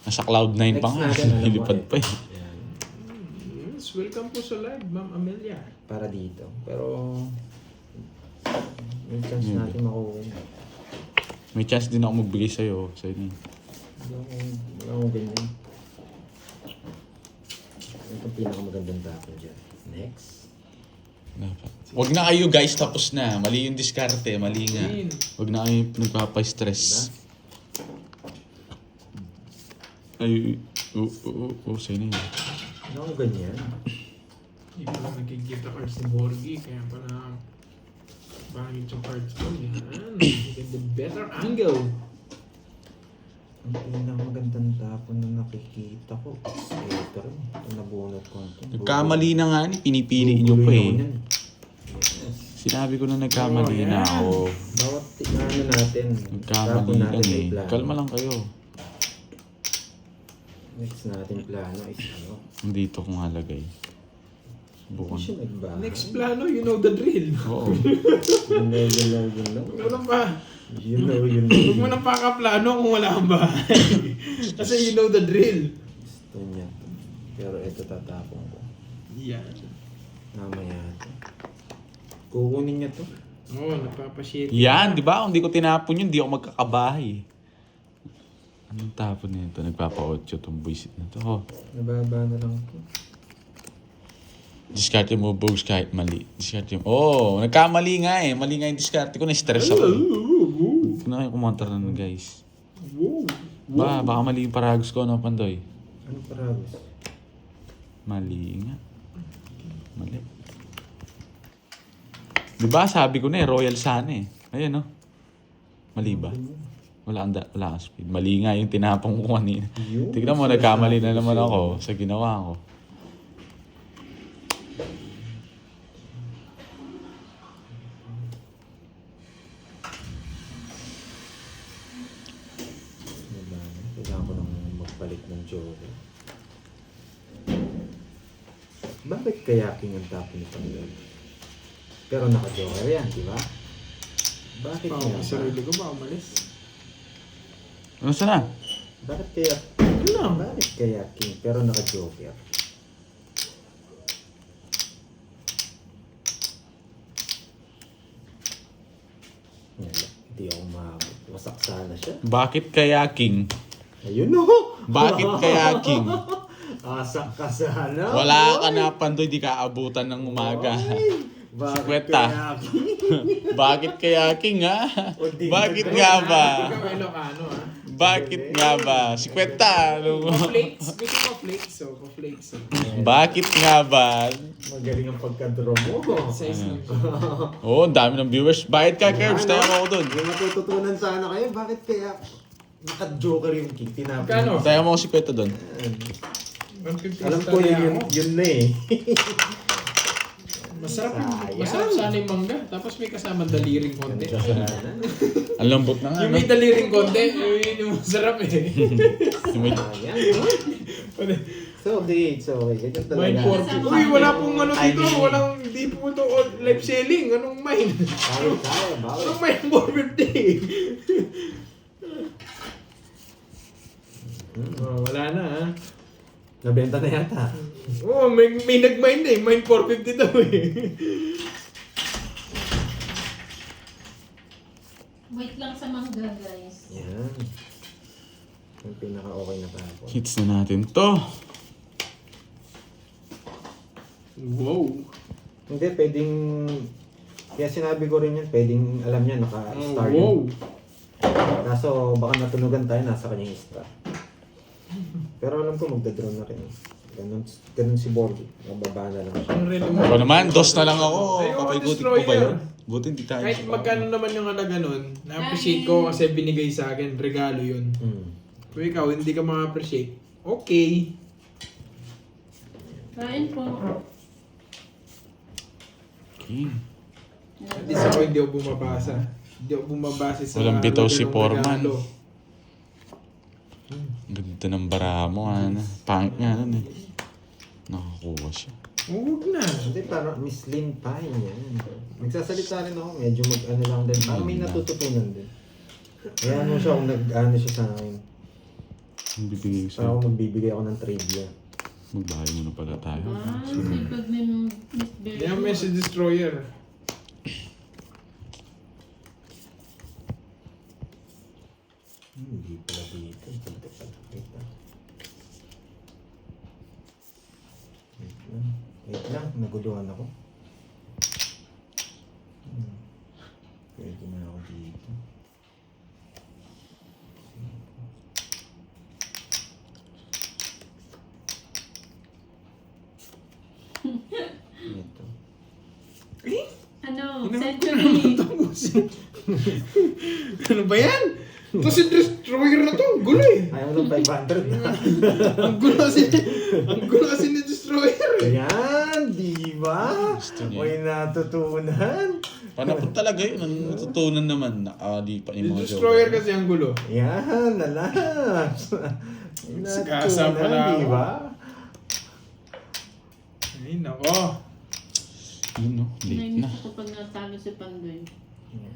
Nasa cloud 9 pa nga. Next natin, ano Nilipad mo pa eh. Yan. Yes, welcome po sa live, Ma'am Amelia. Para dito. Pero may chance natin makuha. May chance din ako magbigay sa'yo. Sa'yo na yun. Wala akong ganyan. Ito ang pinakamagandang tapon dyan. Next. Dapat. Wag na kayo guys, tapos na. Mali yung diskarte, mali nga. Wag na kayo nagpapa-stress. Ay, sa'yo na yun. Wala akong ganyan. Hindi pala nagkikita cards ni Borgie, kaya pala pangit yung cards ko. Yan. The better angle. Ang pinakamagandang tapon na nakikita ko. Ito rin. Ito nabunot ko. Nagkamali na nga ni, pinipili nyo pa eh. Sinabi ko na nagkamali na ako. Bawat ano natin. Nagkamali lang eh. Kalma lang kayo. Next natin plano is ano? Dito ko nga lagay. Hindi Bukon. siya nagbago. Next plano, you know the drill. Oo. Yun know. Huwag mo nang pa. You know. Huwag mo nang pakaplano kung wala kang bahay. Kasi you know the drill. Gusto niya to. Pero ito tatapon ko. Yan. Mamaya to. Kukunin niya to. Oo, nagpapashit. Yan, di ba? Kung di ko tinapon yun, di ako magkakabahay. Anong tapon nito? Nagpapa-8 tong buisit na to. Oh. Nababa na lang to. Discarte mo, bogus kahit mali. Discarte mo. Oh, nagkamali nga eh. Mali nga yung discarte ko. Na-stress ako. Hindi na kayo kumontra na nun, guys. Baka mali yung paragos ko, no, Pandoy? Ano paragos? Mali nga. Mali. Di ba sabi ko na eh, royal sana eh. Ayan no. Mali ba? Wala kang speed. Mali nga yung tinapong ko kanina. Tignan mo, nagkamali na naman ako sa ginawa ko. Diba? Kailangan ko nang magpalit ng joke. Bakit kaya king ang tapon ni Pandoy? Pero naka-joker yan, di ba? Bakit Ako, kaya? sarili ko ba umalis? Ano sana? Bakit kaya? Ano? Bakit kaya king pero naka-joker? Yan, hindi ako makakot. Wasak sana siya. Bakit kaya king? Ayun no! Bakit kaya king? Asak ka sana. Wala ka na, Pandoy, di ka abutan ng umaga. Bakit Sikweta. kaya king? Bakit kaya king ha? O, di Bakit ba? nga ba? Ikaw Ilocano ha? Bakit nga ba? Si Kwenta, Pa-flakes. Gusto ko flakes oh. Pa-flakes oh. bakit nga ba? Magaling ang pagka-draw mo. Size lang. Oo, ang dami ng viewers. Bayad ka, Curbs. Tayo mo ako dun. May matututunan sana kayo. Bakit kaya naka-joker yung king? Tinapon. Magkano? Tayo mo ako si Kwenta dun. 150 Alam ko yun na eh. Masarap Sayang. masarap sana yung mangga. Tapos may kasama daliring konti. Ganda sana. Ang lambot na nga, Yung no? may daliring konti, yun yung masarap eh. Yung may- Sayang, no? So, okay. Ganyan talaga. Mine 450. Uy, wala pong ano dito. Walang, hindi po ito live selling. Anong mine? Bawal tayo, bawal. Anong mine 450? Oh, wala na ha. Nabenta na yata. Oo, may nag-mine na eh. Mine 450 daw eh. Wait lang sa mangga, guys. Yan. Yung pinaka-okay na tapon. Hits na natin to. Wow. Hindi, pwedeng... Kaya sinabi ko rin yan, pwedeng alam niya, naka-star Wow. yun. Kaso baka natunugan tayo, nasa kanyang star. Pero alam ko magdadraw na rin. Ganun si Borgi. Mababa na lang siya. Ang relo mo. Ako naman, dos na lang ako. Ayoko, Papaikutin ko destroyer. ba yun? Buti hindi tayo. Kahit magkano naman yung halaga nun, na-appreciate ko kasi binigay sa akin, regalo yun. Kung ikaw, hindi ka ma-appreciate, okay. Kain po. King. At least ako hindi ako bumabasa. Hindi ako bumabase sa Walang bitaw si halaga ng Foreman. regalo. Ang ganda ng bara mo, ano. Pangit nga nun eh. Nakakuha siya. Huwag na. Hindi, parang Miss Lynn Pine yan. Nagsasalita rin ako, medyo mag-ano lang din. Parang may natututunan din. Kaya ano siya, kung nag-ano siya sa akin. Ang bibigay ko Parang sa'yo. ako magbibigay ako ng trivia. Magbahay muna pala tayo. Sipag ni Miss Berry. Yan may si Destroyer. Hindi pala dito. Dito pala. Dito. Wait lang, naguluhan ako. Pwede na ako dito. Ito. Ano? Ano ko Century. naman tapusin? Ano ba yan? Ito si Destroyer na to. Gulo eh. Ayaw ng 500 na. Ang gulo kasi ni Destroyer eh. Ayan, di ba? Gusto niya. May natutunan. Panapon talaga yun. Ang natutunan naman. Nakalipa yung Yung mga Destroyer joke. kasi ang gulo. Yan, nalas. May Sagasa natutunan, pala ako. di ba? Ay, nako. Yun no, late na. Nainis ako pag natalo si Pandoy.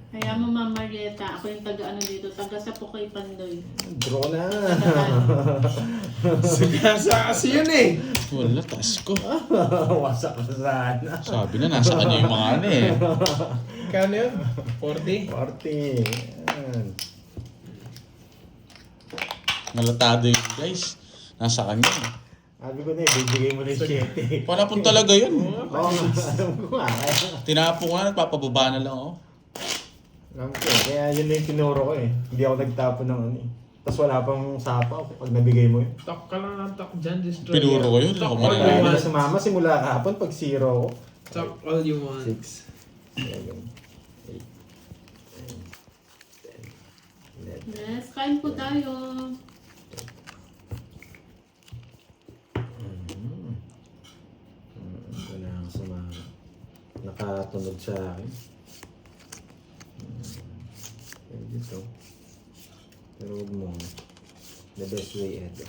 Kaya mo, Mama Marieta, ako yung taga-ano dito, taga-sa po kay Pandoy. Draw na. Sagasa kasi yun eh. Wala, taas ko. Wasak na sana. Sabi na, nasa kanya yung mga ano eh. Kano yun? 40? 40. Yan. Nalatado yun guys. Nasa kanya. Sabi ko na eh, bibigay mo na yung 7. Panapon talaga yun. Oo, alam ko nga. Tinapo ko na, nagpapababa na lang ako. Alam ko, kaya yun na yung tinuro ko eh. Hindi ako nagtapo ng ano eh. Tapos wala pang sapa pag nabigay mo yun. Talk ka lang ng talk dyan, Destroyer. Pinuro ko yun, Talk ako all man you Kaya lang. na want. sumama simula kahapon pag 0 ako. Talk all you want. 6, 7, 8, 10, 11. Yes, kain po tayo. Wala kang sumama. Nakatunog sa akin. Pwede ito. Pero huwag mo. The best way ito.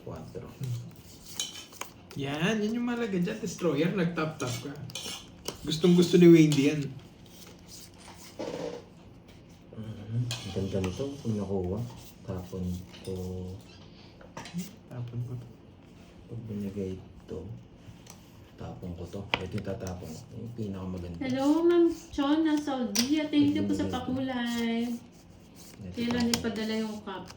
4. Yan yung malaga dyan, Destroyer. Nag-tap-tap ka. Gustong gusto ni Wendy yan. Ang ganda nito kung nakuha. Tapon ko. Tapon ko. Pag binigay ito, tapon ko to. Ito yung tatapon ko. Yung pinakamaganda. Hello, Ma'am Chona, Saudi. Thank you po sa pakulay. Kailan ipadala yung cup?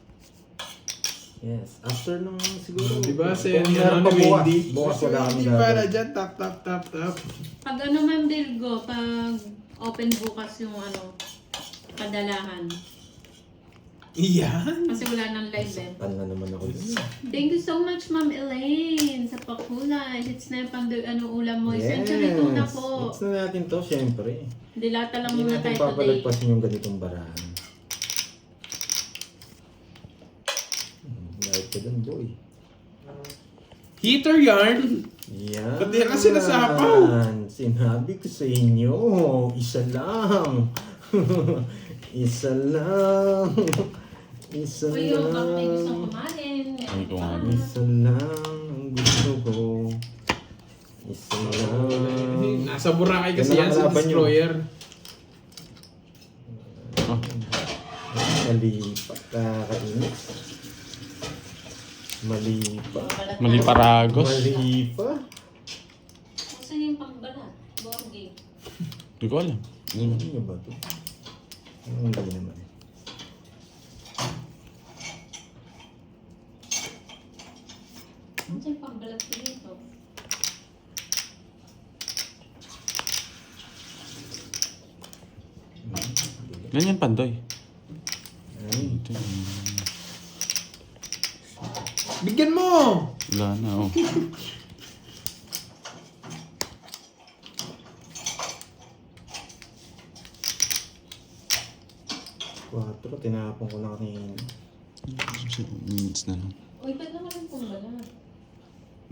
Yes. After nung siguro. Diba, kung sa'yo ni meron pa bukas. Wendy? Bukas wala kami Hindi para gagawin. dyan, tap, tap, tap, tap. Pag ano, Ma'am Virgo, pag open bukas yung ano, padalahan. Yan. Kasi wala nang live eh. Pan na naman ako dun. Thank you so much, Ma'am Elaine, sa pakulay. Hits na yung Pandoy, ano ulam mo. Century tuna po. Hits na natin to, syempre. Dilata lang Hindi muna natin tayo today. papalagpasin yung ganitong barahan. Dahil ka dun, boy. Heater yarn. Yan. Ba't di ka sinasapaw? Sinabi ko sa inyo, isa lang. Isa lang. Isa Uy, yung bang may gustong lang. kumain. Ay, kumain. Isa lang ang gusto ko. Isa lang. Nasa Boracay kasi Yan yan ang si kalaban nyo. Destroyer. Malipat. Kakainis. Malipat. Mali paragos. Malipat. Kasi yung pangbalat. Borgi. Hindi ko alam. Ano nga ba ito? Hindi naman. Ano yung pangbalat ko dito? Ganyan, Pandoy. Yan. Ito, Bigyan mo! wala na, oh. Quatro, tinapon ko na kanina. 7 minutes na lang. Uy, ba't naman ang kumbala?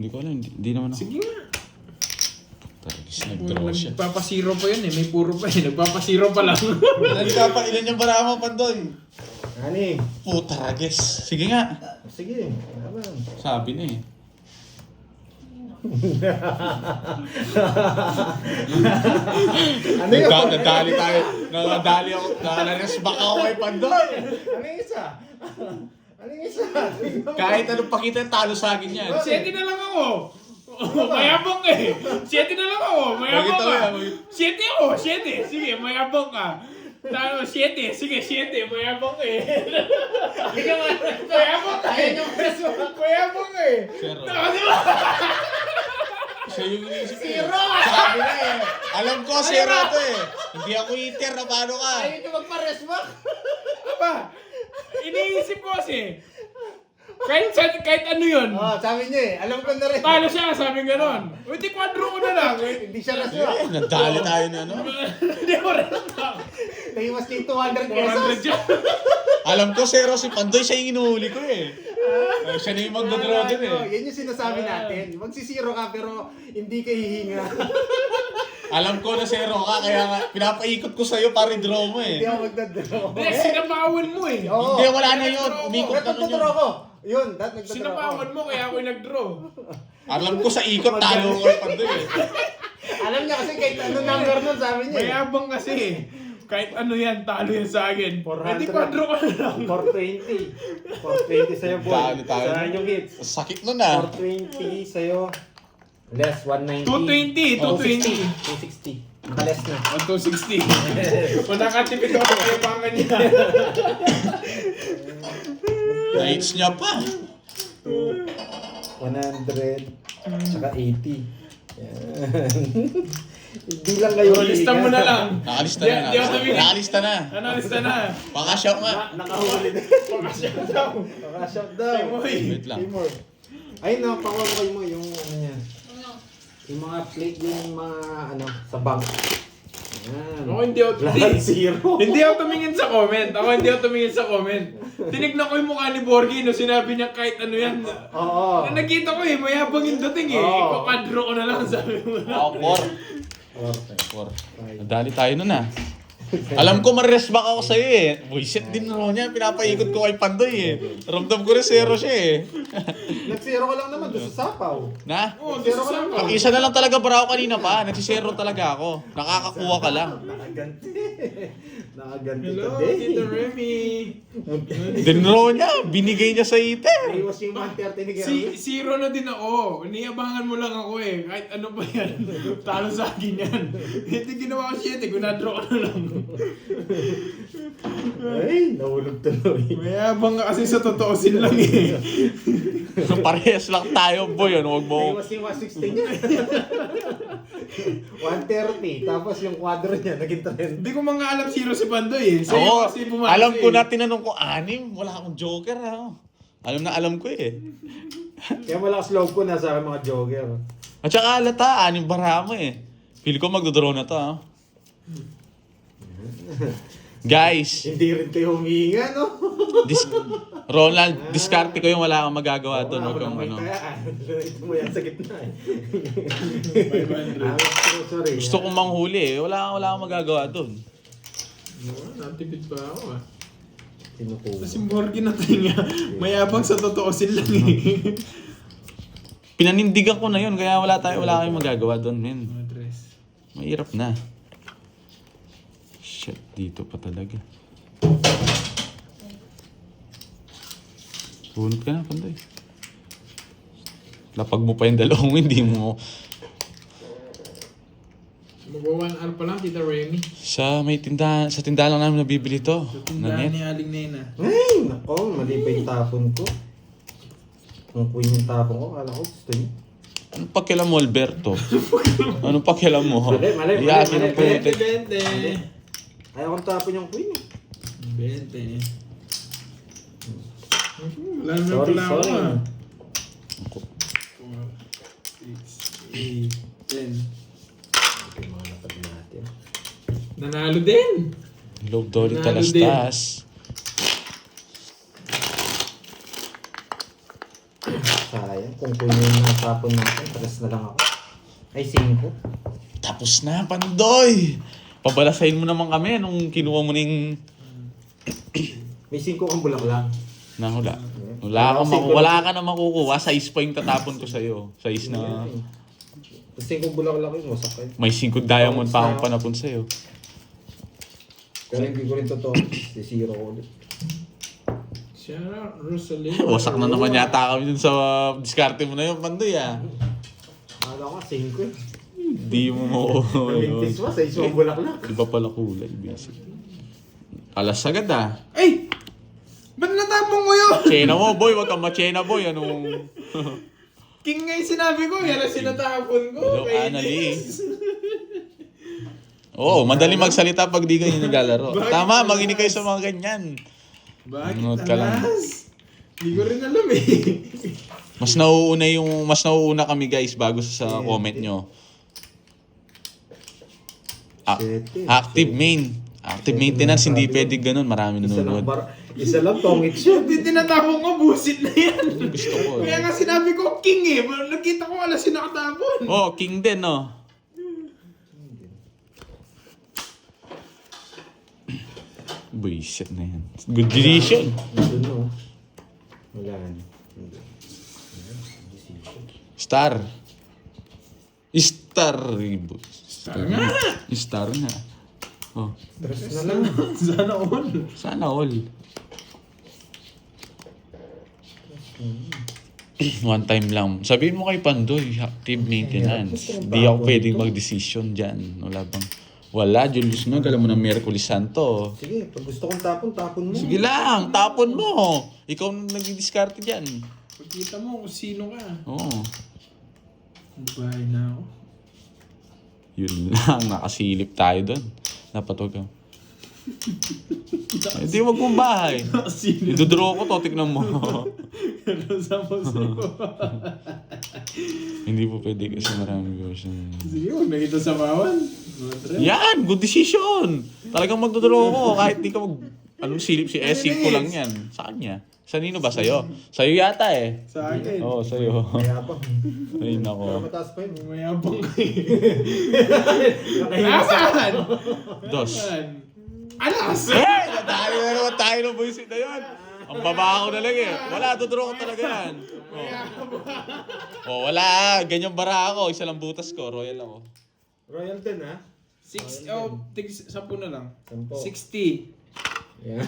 Hindi ko alam, hindi naman ako. Sige nga. Taragis, nag-draw siya. Nagpapasiro pa yun eh. May puro pa eh. Nagpapasiro pa lang. Ilan yung bara mo, Pandoy? Ani? Puta, taragis. Sige nga. Sige, naman. Sabi na eh. Ano yun? Nadali tayo. Nadali ako. Nalaresback ako kay Pandoy. Ano yung isa? Ano yung isa? Kahit anong pakita, talo sa akin yan. 7 na lang ako. Mayabang eh. 7 na lang ako. Mayabang Bakit ka. ako? 7 ako. 7. Sige, mayabang ka. Talo, 7. Sige, 7. Mayabang eh. Mayabang ka eh. Mayabang eh. Zero. Tama, di ba? Siya yung inisip ko eh. Sabi na eh. Alam ko, zero to eh. Hindi ako eater na paano ka. Ayaw nyo magpa-resback. Aba, iniisip ko kasi. Kahit ano yun. Sabi niya eh. Alam ko na rin. Talo siya, sabi gano'n. Uy, di quadro ko na lang. Hindi siya resback. Eh, nadali tayo na ano. Hindi ko rin lang. Nahiwas niya yung 200 pesos. 400 dyan. Alam ko, zero si Pandoy, siya yung inuhuli ko eh. Siya na yung magdodraw din eh. Yan yung sinasabi natin. Magsisiro ka pero hindi ka hihinga. Alam ko na zero ka, kaya nga pinapaikot ko sa'yo para i-draw mo Hindi eh. ako magdadraw. Hindi, sinapawan mo eh. Oo. Hindi, wala na yun. Umikot na nun yun. Nagdadraw ko. Yun, nagdadraw ko. Sinapawan mo kaya ako nag-draw. Alam ko sa ikot, talo ko kay Pandoy eh. Alam niya kasi kahit ano number nun sabi niya. Mayabang kasi eh. Kahit ano yan, talo yan sa akin. 400. Hindi quadro ka na lang. 420. 420 sa'yo, boy. Talo tayo. Sa yung hits. Sakit nun ah. 420 sa'yo. Less 190. 220, 220. 260. Naka-less na. 260. Kung nakatipid ako, kayabangan niya. Nights niya pa. 100. Tsaka 80. Yan. Hindi lang kayo Lista mo na lang. Nakalista Di- na. di ako tumingin. Nakalista na. Ano, lista na. Pakasyaw nga. Nakahuli na. Pakasya daw. Nakashop daw. Timoy. Wait lang. Timor. Ay, napakawal mo yung ano niya. Yung mga plate yung mga ano, sa bank. Yan. Ako hindi ako Lahat zero. Hindi ako tumingin sa comment. Ako hindi ako tumingin sa comment. Tinignan ko yung mukha ni Borgie no, sinabi niya kahit ano yan. Oo. Nakita ko eh, mayabang yung dating eh. Oo. Ikakadro ko na lang sabi mo na. Ako, 4. Nadali tayo nun ah. Alam ko ma-resback ako sa'yo eh. Buisit din ro niya, pinapaikot ko kay Pandoy eh. Ramdam ko rin zero siya eh. Nag-zero ka lang naman doon sa sapaw. Na? Oo, di sa sama. Pag isa na lang talaga para ako kanina pa, nagsisero talaga ako. Nakakakuha ka lang. Nakaganti. Nakaganti Hello, today. Tito Remy. Dinro niya, binigay niya sa ite. Iwas yung 130 ni Gary. Zero na din ako. Iniabangan mo lang ako eh. Kahit ano pa yan. Talo sa akin yan. Hindi ginawa ko 7. Gunadro ko na lang. Ay, nahulog tuloy. Mayabang ka kasi sa totoo sin lang eh. Parehas lang tayo, boy. Ano, huwag mo. Iwas yung 160 niya. 130. Tapos yung quadro niya, naging 30. Hindi ko mga alam zero si Pandoy eh. Sa'yo Oo, kasi bumasa alam ko eh. na tinanong ko, 6. Wala akong joker ha. Alam ko eh. Kaya malakas loob ko na sa aking mga jogger. At saka alata, 6 bara mo eh. Feel ko magdodraw na to ha. Guys, Hindi rin kayo humihinga, no? Ronald, diskarte ko yung wala kang magagawa doon. Huwag kang ano. Ito mo yan sa gitna eh. 500. Sorry. Gusto kong manghuli eh. Wala kang magagawa doon. Natipid pa ako ah. Tinutubo. Kasi Borgie na tinga. Mayabang sa totoo sin lang eh. Pinanindigan ko na yun, kaya wala kayong magagawa doon, men. Address. Mahirap na. Shit, dito pa talaga. Bunot ka na, Pandoy. Lapag mo pa yung dalawang, hindi mo. Mag-1 hour pa lang, Tita Remy. Sa tindahan lang namin nabibili to. Na Tindahan net. ni Aling Nena. Ay, nako, mali pa yung tapon ko. Kung queen yung tapon ko, kala ko gusto niyo. Anong pakialam mo, Alberto? Anong pakialam mo? Mali. Iyakin ang puti. 20. Ayaw kong tapon yung queen eh. 20. Wala na Sorry, pala ako sorry. ah. 4, 6, 8, 10. Ito yung mga napag natin. Nanalo din. Love Dolly Nanalo Talastas. Sayang. Kung queen yung natapon natin, tagas na lang ako. Ay, 5. Tapos na, Pandoy! Pabalasahin mo naman kami nung kinuha mo ning May 5 kang bulaklak. nahula. Wala ka na makukuha. Size pa yung tatapon ko sa'yo. Size na Tapos 5 bulaklak yun, wasak kayo. may 5 diamond pa akong panapon sa'yo. Pero hindi ko rin totoo. Zero ko ulit. Siya, Rosalie. Wasak na naman yata kami dun sa diskarte mo na yun, Pandoy ah. Akala ko 5 eh. Hindi mo makukuha yun. Namintis mo, 6 ang bulaklak. Iba pala kulay, basic. Alas agad ah. Ay! Ba't natapong mo yun? Chena mo, boy. Wag kang ma-chena, boy. Anong... King nga yung sinabi ko, yan ang sinatapon ko. Hello, Kay Annalise. Oo, madali magsalita pag di ganyan naglalaro. Bakit Tama, pala? makinig kayo sa mga ganyan. Bakit Nanonood ka lang. alas? Hindi ko rin alam eh. Mas nauuna kami guys bago sa comment nyo. Active main. Active maintenance, hindi pwede ganun. Marami nanonood. Isa lang tongits yun. Hindi tinatapon ko, busit na yan. Gusto ko. Kaya nga sinabi ko, king eh. Nakita ko alas yung nakatapon. Oh, king din, no? Buisit na yan. Good decision. Doon no. Wala na. Star. Star. Star nga. Star nga. Oh. Tres na lang. Sana all. Sana all. One time lang. Sabihin mo kay Pandoy, active maintenance. Di ako pwedeng mag-decision dyan. Wala bang... Wala, Julius Nog. Alam mo ng Miyerkules Santo. Sige, pag gusto kong tapon, tapon mo. Sige lang, tapon mo. Ikaw na nag-discarte dyan. Pagkita mo kung sino ka. Oo. Bahay na ako. Yun lang, nakasilip tayo doon. Dapat huwag ka. Hindi, wag mong bahay. Sino? Idodraw ko to, tignan mo. Ano sa musiko? Hindi po pwede kasi maraming version. Sige, huwag nakita sa bawan. Yan! Good decision! Talagang magdodraw ko kahit di ka mag... Anong silip si S5 lang yan. Sa kanya. Sa nino ba? Sa'yo? Sa'yo yata eh. Sa akin. Oo, sa'yo. Mayabang. Ay, Pero nako. mataas pa yun. Mayabang ka eh. Nasaan? Dos. Alas! Eh! Nadali na naman tayo ng buisit na yun. Ang baba ko na lang eh. Wala, dodraw ko talaga yan. Oh, wala. Ganyang bara ako. Isa lang butas ko. Royal ako. Royal 10 ha? 10 na lang. 10. 60. Yeah.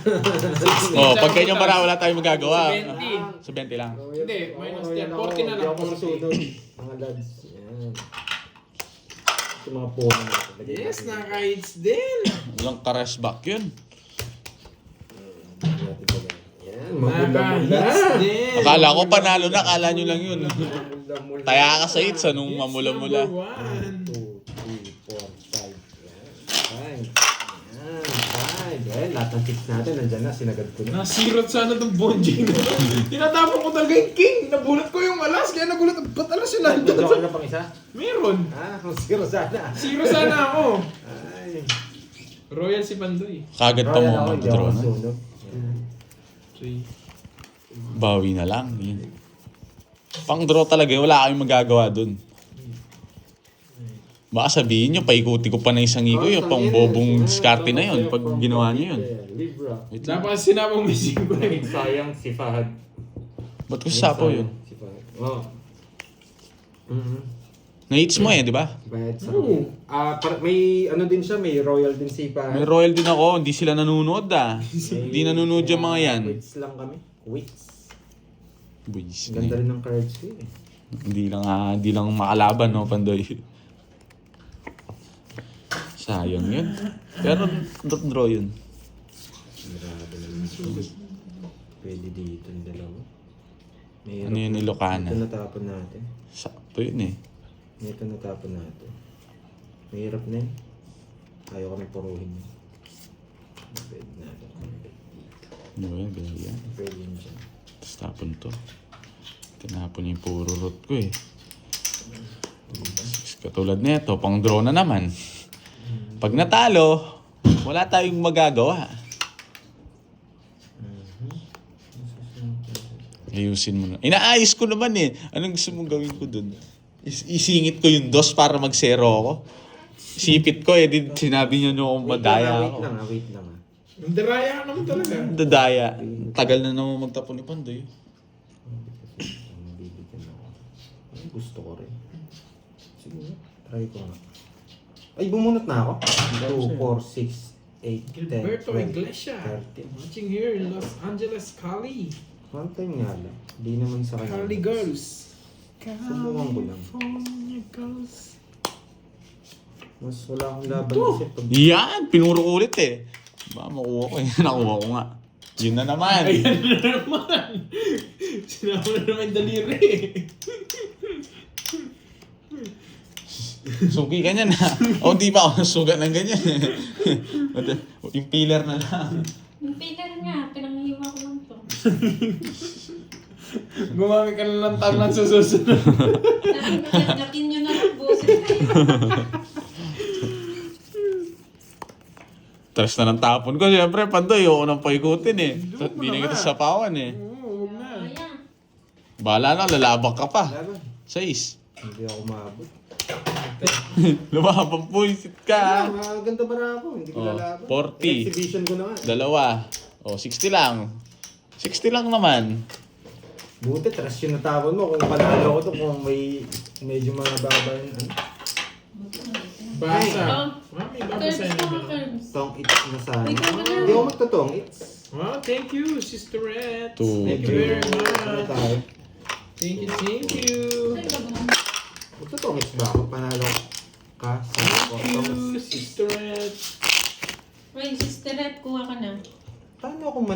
Oh, pag ganyang bara, wala tayong magagawa. 70. Sa 20 lang. Hindi, minus 10. 40 na lang, Hindi ako 40. susunod. Mga lads. Yan. Ito mga puno natin. Yes, naka-hits din. Walang karashback yun. Yan, magula-mula. Naka-hits din. Akala ko panalo na, akala nyo lang yun. Magula-mula. Taya ka sa hits, anong Hits mamula-mula. number 1. 2, 3, 4, 5. Yan. 5. Yan, lahat ng tips natin, nandyan na, sinagad ko na. Nasirot sana itong bonjing na to. Tinatapon ko talaga yung king. Nabulat ko yung alas. Kaya nagulat. Ba't alas yun nandun? Nandiyan ka na pang isa? Meron. Ang zero sana. Zero sana ako. Ay. Royal si Pandoy. Kagad pa mo Royal ako, hindi ako mag-draw na. masunog. 3. Bawi na lang. Yun. Pang-draw talaga, wala kayong magagawa dun. Baka sabihin nyo, paikuti ko pa na isang iko yun, pang bobong diskarte na yun, pag ginawa nyo yun. Libra. Wait lang. Dapat sinabong may 5 eh. Sayang si Fahad. Ba't ko sasapaw yun? Si Fahad. Oo. Na-hits mo eh, di ba? Bayad sa... Oo. May ano din siya, may royal din si Fahad. May royal din ako, hindi sila nanonood ah. Hindi nanonood yung mga yan. Quits lang kami. Quits. Buwis. Ganda rin ng cards ko eh. Hindi lang makalaban, no, Pandoy. Sayang yun. Pero draw yun. Grabe naman. Pwede dito yung dalawa. Mahirap Ano yun, na. Ilocana? Ito natapon natin. Sakto yun eh. Ito natapon natin. Mahirap na yun. Ayaw kami puruhin yun. Pwede natin. Yun, ganyan. Pwede yun siya. Tapos tapon to. Tinapon yung puro root ko eh. Katulad nito, pang draw na naman. Pag natalo, wala tayong magagawa. Ayusin mo na. Inaayos ko naman eh. Anong gusto mong gawin ko dun? Isingit ko yung dos para mag-zero ako. Sipit ko eh. Sinabi niyo nyo kung madaya ako. Wait lang. Ang daraya ka naman talaga. Dadaya. Tagal na naman magtapon ni Pandoy. Bibigyan ako. Ay, gusto ko rin. Sige, try ko na. Ay, bumunot na ako. 2, 4, 6, 8, 10, Gilberto 12, Iglesia. 13. Watching here in Los Angeles, Cali. One time nga lang. Di naman sa kanya. Cali girls. Subukan ko lang. California girls. Mas wala akong laban kasi pag... Yan! Pinuro ko ulit eh. Ba, makuha ko eh. Nakuha ko nga. Yun na naman. Ayan na naman. Sinama na naman yung daliri. Sugi ka niyan ha. O di ba ako nasugat ng ganyan. Yung pillar na lang. Yung pillar nga, pinanghiwa ko lang to. Gumamit ka na lang tangan sa susunod. Gatin nyo na lang boses kayo. Tres na ng tapon ko. Siyempre, Pandoy, ayoko nang paikutin eh. Hindi na kita sapawan eh. Oo, huwag na. Ayan. Bahala na, lalabak ka pa. Laban. 6. Hindi ako maabot. Lumabang puisit ka. Maganda ba na ako? Hindi ko Oh, lalaban. 40. Exhibition ko na nga. Dalawa. O, 60 lang. 60 lang naman. Buti, trust yung natapon mo. Kung panalo ko to, kung may medyo mababa yung ano. Basa. Oh. Mami, Curbs babasahin ka mo. mga curbs. Tong it's na sana. Ikaw ba na? Hindi ako magtotong. It's... Wow, thank you, Sister Red. Two. Thank you very Ano much. tayo? Thank you, thank you. Ay, gabong. Magtotong it's ba ako? Panalo ka sa Thank you, Sister Red. Wait, sister Red, kuha ka na. Paano ako man